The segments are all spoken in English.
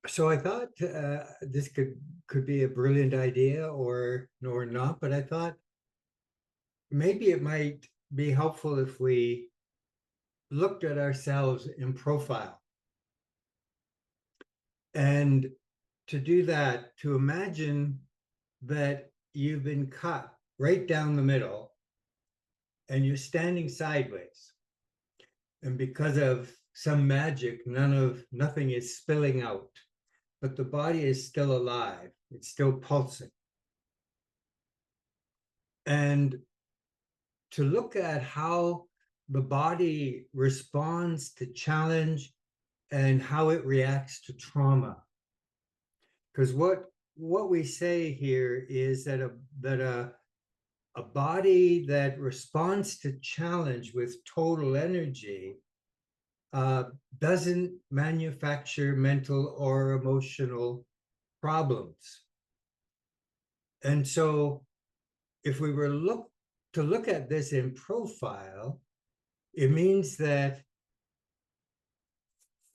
So I thought this could be a brilliant idea or not, but I thought maybe it might be helpful if we looked at ourselves in profile. And to do that, to imagine that you've been cut right down the middle and you're standing sideways. And because of some magic, nothing is spilling out, but the body is still alive. It's still pulsing. And to look at how the body responds to challenge and how it reacts to trauma. Because what we say here is that a body that responds to challenge with total energy doesn't manufacture mental or emotional problems. And so if we were to look at this in profile, it means that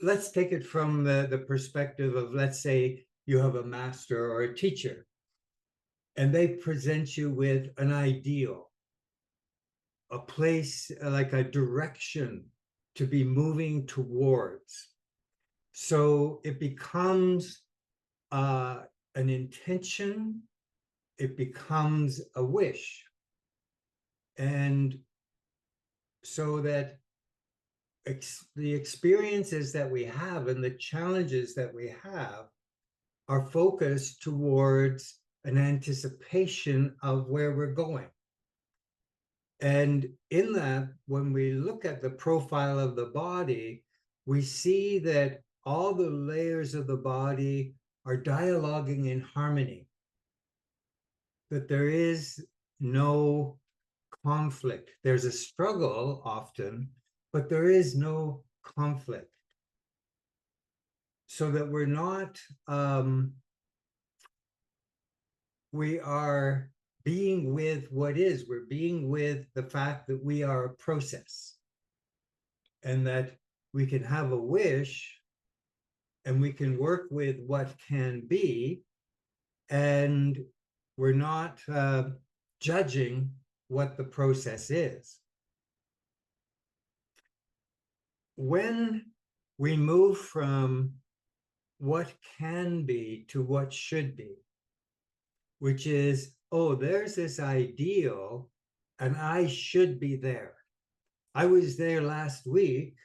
let's take it from the perspective of, let's say you have a master or a teacher, and they present you with an ideal, a place, like a direction to be moving towards. So it becomes an intention, it becomes a wish. And so that the experiences that we have and the challenges that we have are focused towards an anticipation of where we're going. And in that, when we look at the profile of the body, we see that all the layers of the body are dialoguing in harmony, that there is no conflict. There's a struggle often, but there is no conflict. So that we're not, we are being with what is, we're being with the fact that we are a process and that we can have a wish and we can work with what can be, and we're not judging what the process is. When we move from what can be to what should be, which is, oh, there's this ideal and I should be there. I was there last week.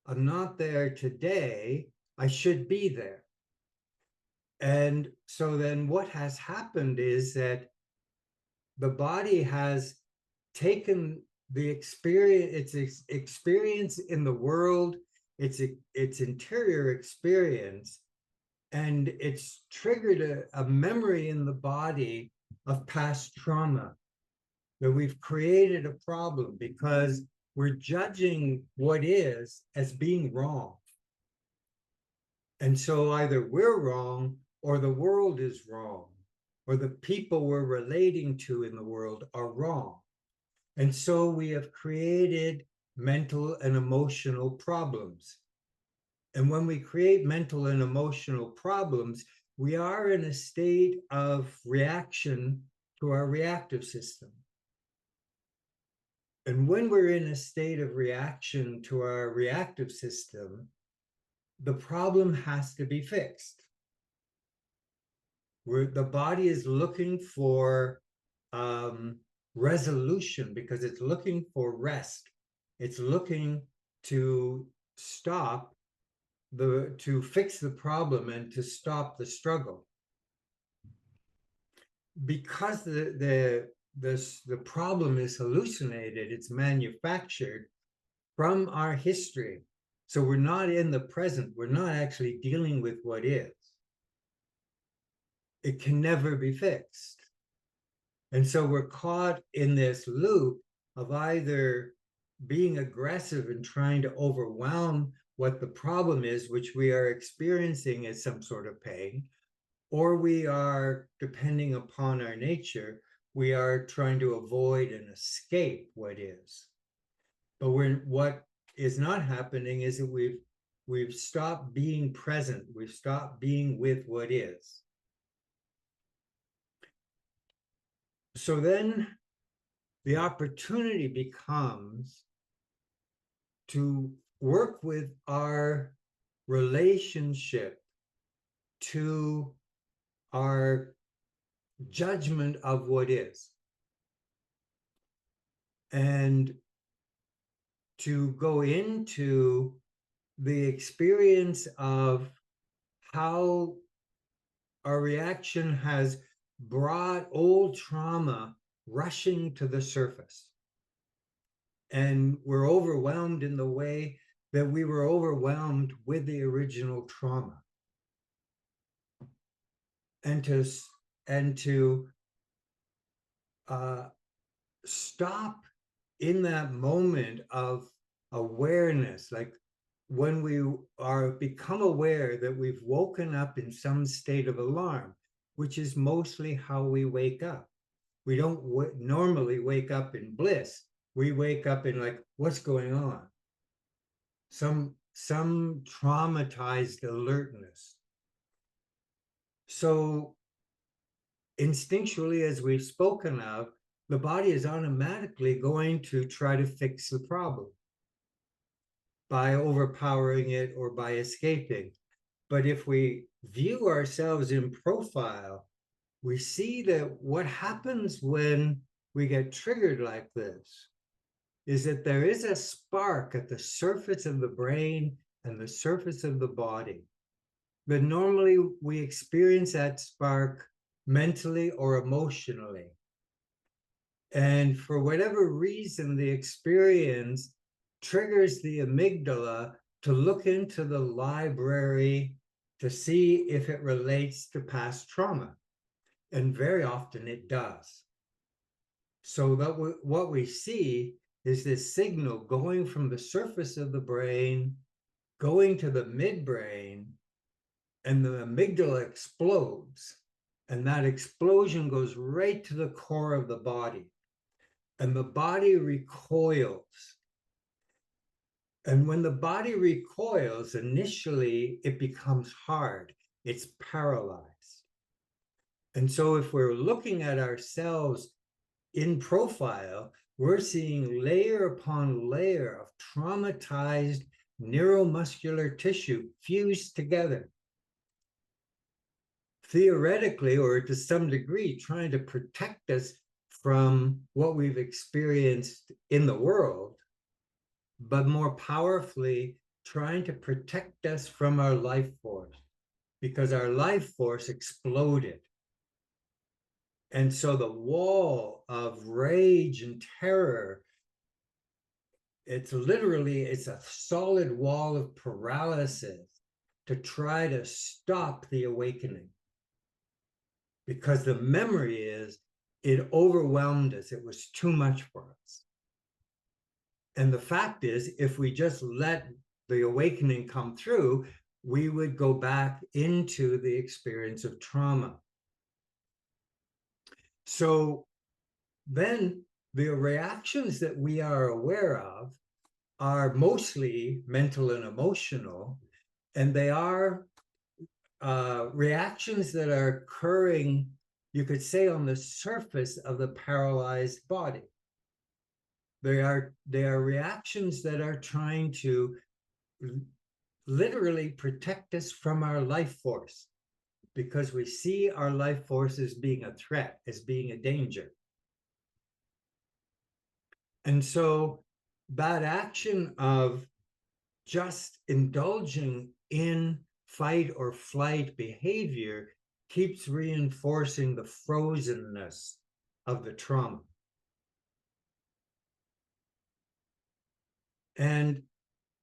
I'm not there today. I should be there. And so then what has happened is that the body has taken the experience, its experience in the world, its interior experience, and it's triggered a memory in the body of past trauma, that we've created a problem because we're judging what is as being wrong. And so either we're wrong or the world is wrong, or the people we're relating to in the world are wrong. And so we have created mental and emotional problems. And when we create mental and emotional problems, we are in a state of reaction to our reactive system. And when we're in a state of reaction to our reactive system, the problem has to be fixed. The body is looking for resolution because it's looking for rest. It's looking to stop to fix the problem and to stop the struggle. Because the problem is hallucinated, it's manufactured from our history. So we're not in the present. We're not actually dealing with what is. It can never be fixed. And so we're caught in this loop of either being aggressive and trying to overwhelm what the problem is, which we are experiencing as some sort of pain, or we are, depending upon our nature, we are trying to avoid and escape what is. But what is not happening is that we've We've stopped being present. We've stopped being with what is. So then the opportunity becomes to work with our relationship to our judgment of what is, and to go into the experience of how our reaction has brought old trauma rushing to the surface. And we're overwhelmed in the way that we were overwhelmed with the original trauma. And to stop in that moment of awareness, like when we are become aware that we've woken up in some state of alarm, which is mostly how we wake up. We don't normally wake up in bliss. We wake up in like, what's going on? Some traumatized alertness. So instinctually, as we've spoken of, the body is automatically going to try to fix the problem by overpowering it or by escaping. But if we view ourselves in profile, we see that what happens when we get triggered like this is that there is a spark at the surface of the brain and the surface of the body. But normally we experience that spark mentally or emotionally. And for whatever reason, the experience triggers the amygdala to look into the library to see if it relates to past trauma. And very often it does. So that what we see is this signal going from the surface of the brain, going to the midbrain, and the amygdala explodes. And that explosion goes right to the core of the body. And the body recoils. And when the body recoils, initially it becomes hard, it's paralyzed. And so if we're looking at ourselves in profile, we're seeing layer upon layer of traumatized neuromuscular tissue fused together, theoretically, or to some degree, trying to protect us from what we've experienced in the world, but more powerfully, trying to protect us from our life force, because our life force exploded. And so the wall of rage and terror, it's a solid wall of paralysis to try to stop the awakening. Because the memory is, it overwhelmed us. It was too much for us. And the fact is, if we just let the awakening come through, we would go back into the experience of trauma. So then the reactions that we are aware of are mostly mental and emotional, and they are reactions that are occurring, you could say, on the surface of the paralyzed body. They are reactions that are trying to literally protect us from our life force, because we see our life force as being a threat, as being a danger. And so that action of just indulging in fight or flight behavior keeps reinforcing the frozenness of the trauma. And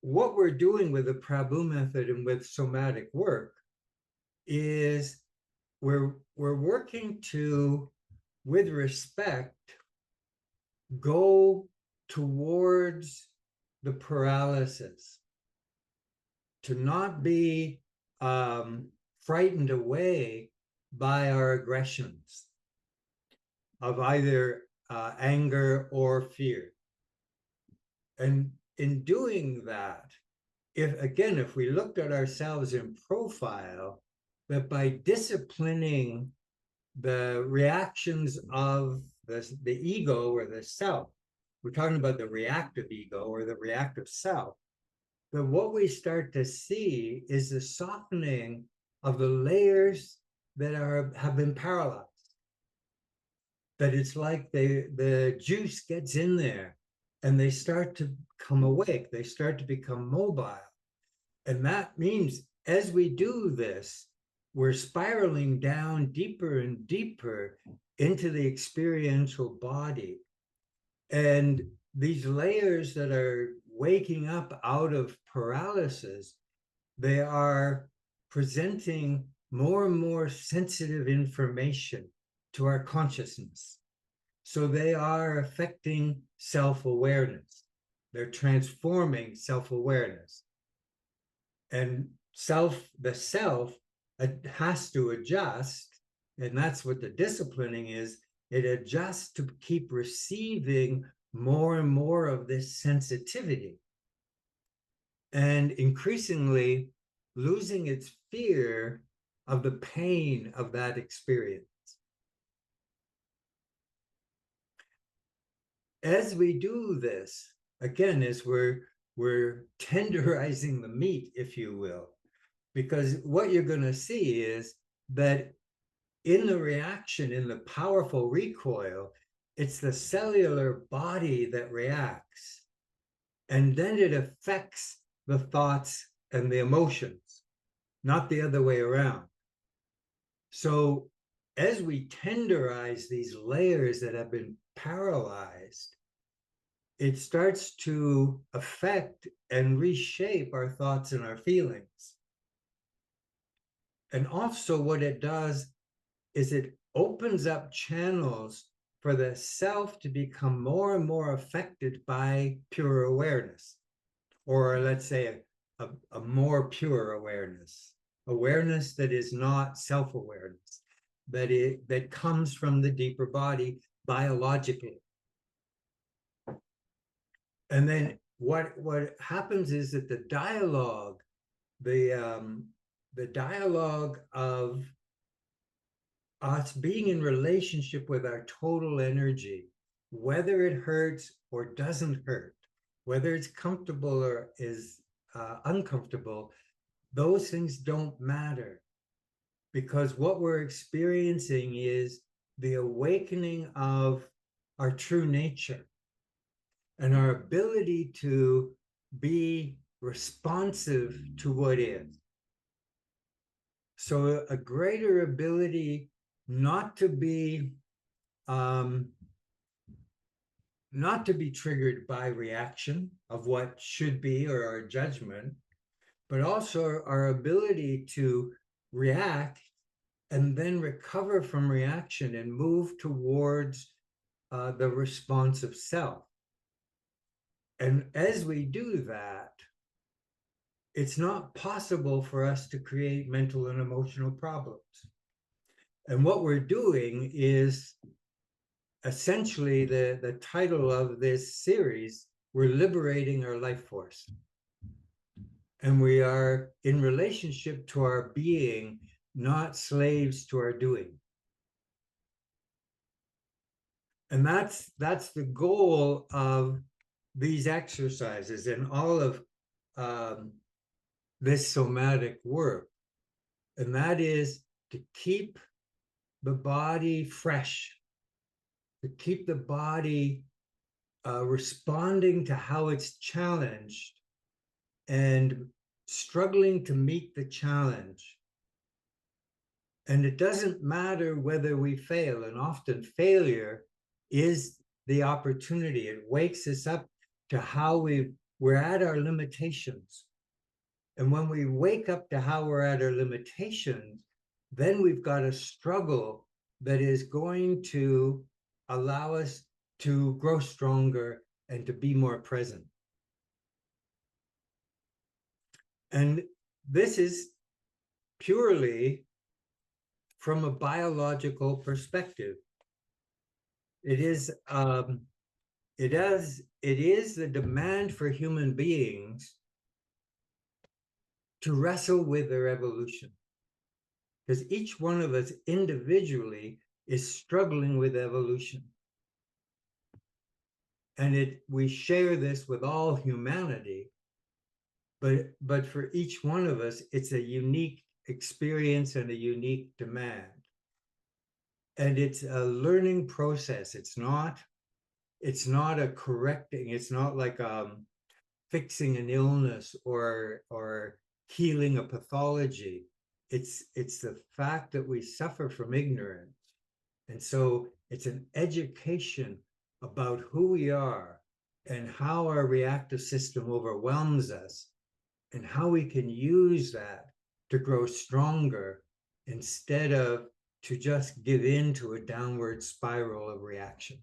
what we're doing with the Prabhu method and with somatic work is we're working to, with respect, go towards the paralysis, to not be frightened away by our aggressions of either anger or fear. And in doing that, if we looked at ourselves in profile, that by disciplining the reactions of the ego or the self, we're talking about the reactive ego or the reactive self, that what we start to see is the softening of the layers that have been paralyzed. That it's like the juice gets in there and they start to come awake, they start to become mobile. And that means as we do this, we're spiraling down deeper and deeper into the experiential body. And these layers that are waking up out of paralysis, they are presenting more and more sensitive information to our consciousness. So they are affecting self-awareness. They're transforming self-awareness. And the self has to adjust, and that's what the disciplining is. It adjusts to keep receiving more and more of this sensitivity, and increasingly losing its fear of the pain of that experience. As we do this, again, as we're tenderizing the meat, if you will, because what you're going to see is that in the reaction, in the powerful recoil, it's the cellular body that reacts, and then it affects the thoughts and the emotions, not the other way around. So as we tenderize these layers that have been paralyzed, it starts to affect and reshape our thoughts and our feelings. And also what it does is it opens up channels for the self to become more and more affected by pure awareness, or let's say a more pure awareness that is not self-awareness, that comes from the deeper body biologically. And then what happens is that the dialogue of us being in relationship with our total energy, whether it hurts or doesn't hurt, whether it's comfortable or is uncomfortable, those things don't matter, because what we're experiencing is the awakening of our true nature and our ability to be responsive to what is. So a greater ability not to be triggered by reaction of what should be or our judgment, but also our ability to react and then recover from reaction and move towards the responsive self. And as we do that, it's not possible for us to create mental and emotional problems. And what we're doing is essentially the title of this series, we're liberating our life force. And we are in relationship to our being, not slaves to our doing. And that's the goal of these exercises and all of this somatic work. And that is to keep the body fresh, to keep the body responding to how it's challenged and struggling to meet the challenge. And it doesn't matter whether we fail, and often failure is the opportunity. It wakes us up to how we're at our limitations. And when we wake up to how we're at our limitations, then we've got a struggle that is going to allow us to grow stronger and to be more present. And this is purely from a biological perspective. It is the demand for human beings to wrestle with their evolution. Because each one of us individually is struggling with evolution. And we share this with all humanity, but for each one of us, it's a unique experience and a unique demand. And it's a learning process. It's not a correcting, it's not like fixing an illness or healing a pathology. It's the fact that we suffer from ignorance. And so it's an education about who we are and how our reactive system overwhelms us and how we can use that to grow stronger instead of to just give in to a downward spiral of reaction.